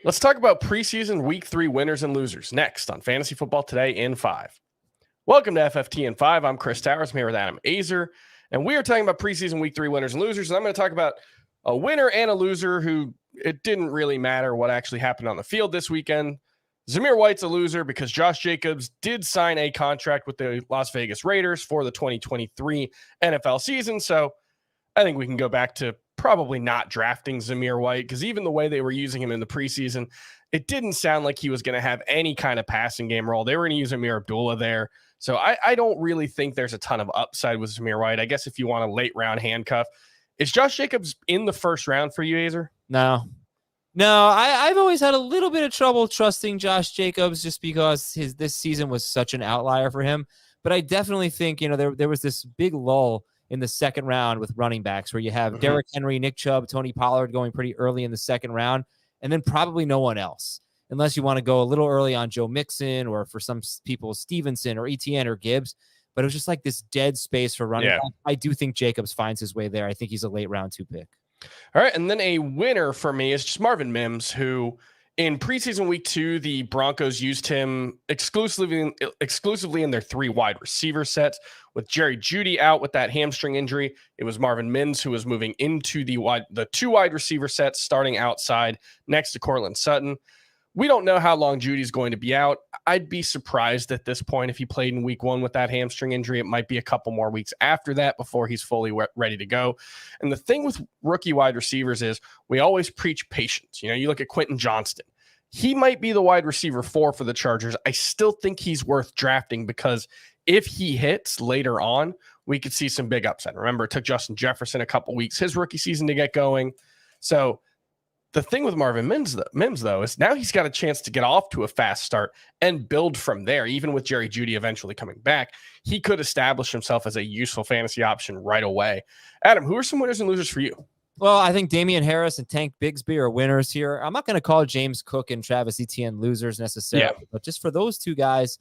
Let's talk about preseason week 3 winners and losers next on Fantasy Football Today in 5. Welcome to FFT in 5. I'm Chris Towers. I'm here with Adam Azer, and we are talking about preseason week 3 winners and losers. And I'm going to talk about a winner and a loser who it didn't really matter what actually happened on the field this weekend. Zamir White's a loser because Josh Jacobs did sign a contract with the Las Vegas Raiders for the 2023 NFL season. So I think we can go back to probably not drafting Zamir White, because even the way they were using him in the preseason, it didn't sound like he was going to have any kind of passing game role. They were going to use Amir Abdullah there. So I don't really think there's a ton of upside with Zamir White. I guess if you want a late round handcuff, is Josh Jacobs in the first round for you, Azer? No, I've always had a little bit of trouble trusting Josh Jacobs just because this season was such an outlier for him. But I definitely think, there was this big lull in the second round with running backs where you have Derrick Henry, Nick Chubb, Tony Pollard going pretty early in the second round, and then probably no one else, unless you want to go a little early on Joe Mixon or for some people, Stevenson or Etienne or Gibbs. But it was just like this dead space for running back. I do think Jacobs finds his way there. I think he's a late round 2 pick. All right, and then a winner for me is just Marvin Mims, who in preseason week 2, the Broncos used him exclusively in their 3 wide receiver sets. With Jerry Jeudy out with that hamstring injury, it was Marvin Mims who was moving into the 2 wide receiver sets, starting outside next to Courtland Sutton. We don't know how long Judy's going to be out. I'd be surprised at this point if he played in week 1 with that hamstring injury. It might be a couple more weeks after that before he's fully ready to go. And the thing with rookie wide receivers is we always preach patience. You look at Quentin Johnston. He might be the wide receiver 4 for the Chargers. I still think he's worth drafting because if he hits later on, we could see some big upside. Remember, it took Justin Jefferson a couple weeks, his rookie season, to get going. So the thing with Marvin Mims, though, is now he's got a chance to get off to a fast start and build from there. Even with Jerry Jeudy eventually coming back, he could establish himself as a useful fantasy option right away. Adam, who are some winners and losers for you? Well, I think Damian Harris and Tank Bigsby are winners here. I'm not going to call James Cook and Travis Etienne losers necessarily, but just for those 2 guys,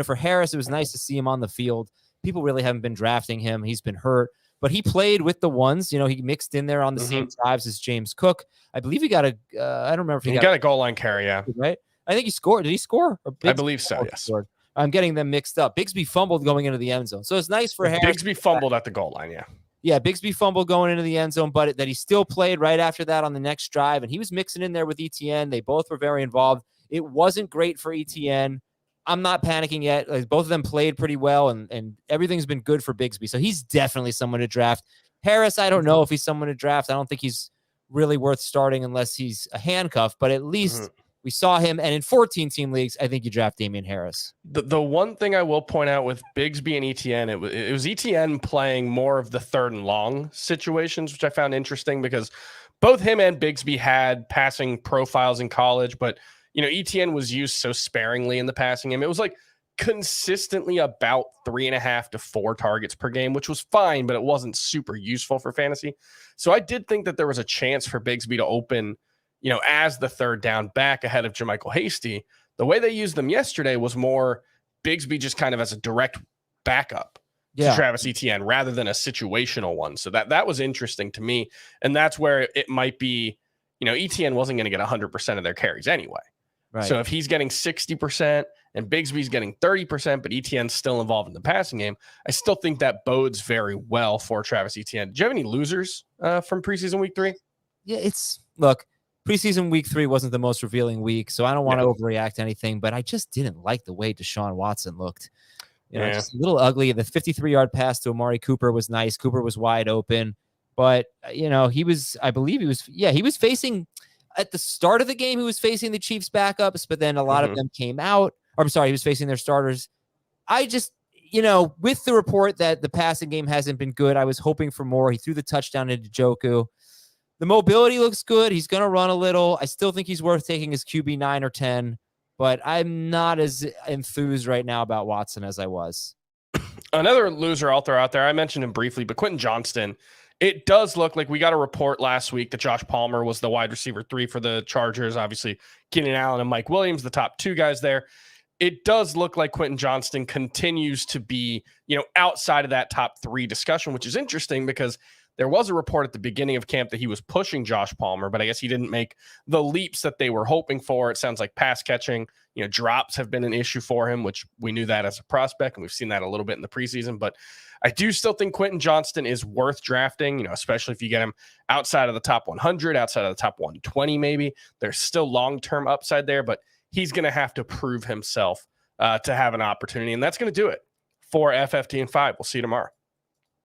for Harris, it was nice to see him on the field. People really haven't been drafting him. He's been hurt, but he played with the ones. He mixed in there on the same drives as James Cook. I believe he got I don't remember if he got a goal line carry, yeah. Right? I think he scored. Did he score? I believe so, yes. Scored. I'm getting them mixed up. Bigsby fumbled going into the end zone. So it's nice for Harris. Bigsby fumbled at the goal line, yeah. Yeah, Bigsby fumbled going into the end zone, but that he still played right after that on the next drive, and he was mixing in there with Etienne. They both were very involved. It wasn't great for Etienne. I'm not panicking yet. Both of them played pretty well, and everything's been good for Bigsby. So he's definitely someone to draft. Harris, I don't know if he's someone to draft. I don't think he's really worth starting unless he's a handcuff, but at least we saw him. And in 14-team leagues, I think you draft Damian Harris. The one thing I will point out with Bigsby and Etienne, it was Etienne playing more of the 3rd and long situations, which I found interesting because both him and Bigsby had passing profiles in college, but Etienne was used so sparingly in the passing game. It was like consistently about 3.5 to 4 targets per game, which was fine, but it wasn't super useful for fantasy. So I did think that there was a chance for Bigsby to open, as the 3rd down back ahead of JaMychal Hasty. The way they used them yesterday was more Bigsby just kind of as a direct backup to Travis Etienne rather than a situational one. So that was interesting to me. And that's where it might be, Etienne wasn't going to get 100% of their carries anyway. Right. So if he's getting 60% and Bigsby's getting 30%, but Etienne's still involved in the passing game, I still think that bodes very well for Travis Etienne. Do you have any losers from preseason week 3? Yeah, look, preseason week 3 wasn't the most revealing week, so I don't want to overreact to anything, but I just didn't like the way Deshaun Watson looked. Just a little ugly. The 53-yard pass to Amari Cooper was nice. Cooper was wide open, but he was facing at the start of the game, he was facing the Chiefs backups, but then a lot of them came out. Or, I'm sorry, he was facing their starters. I just, with the report that the passing game hasn't been good, I was hoping for more. He threw the touchdown into Njoku. The mobility looks good. He's going to run a little. I still think he's worth taking his QB 9 or 10, but I'm not as enthused right now about Watson as I was. Another loser I'll throw out there, I mentioned him briefly, but Quentin Johnston. It does look like we got a report last week that Josh Palmer was the wide receiver 3 for the Chargers. Obviously, Keenan Allen and Mike Williams, the top 2 guys there. It does look like Quentin Johnston continues to be, outside of that top 3 discussion, which is interesting because There was a report at the beginning of camp that he was pushing Josh Palmer, but I guess he didn't make the leaps that they were hoping for. It sounds like pass catching, drops have been an issue for him, which we knew that as a prospect, and we've seen that a little bit in the preseason. But I do still think Quentin Johnston is worth drafting, especially if you get him outside of the top 100, outside of the top 120 maybe. There's still long-term upside there, but he's going to have to prove himself to have an opportunity, and that's going to do it for FFT and 5. We'll see you tomorrow.